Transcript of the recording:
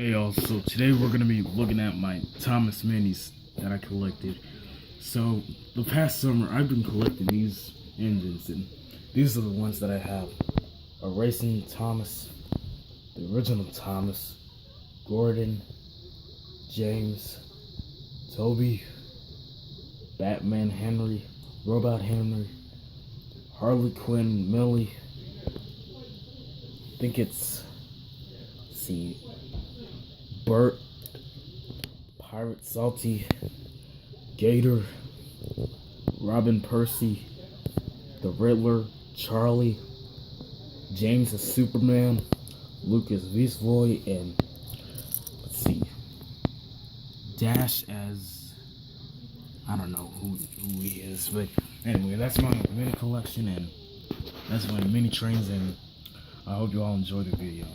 Hey y'all, so today we're gonna be looking at my Thomas Minis that I collected. So the past summer I've been collecting these engines, and these are the ones that I have. A Racing Thomas, the original Thomas, Gordon, James, Toby, Batman Henry, Robot Henry, Harley Quinn Millie. I think it's, let's see, Bert, Pirate Salty, Gator, Robin Percy, the Riddler, Charlie, James as Superman, Lucas Visvoy, and let's see, Dash as, I don't know who he is, but anyway, that's my mini collection, and that's my mini trains, and I hope you all enjoy the video.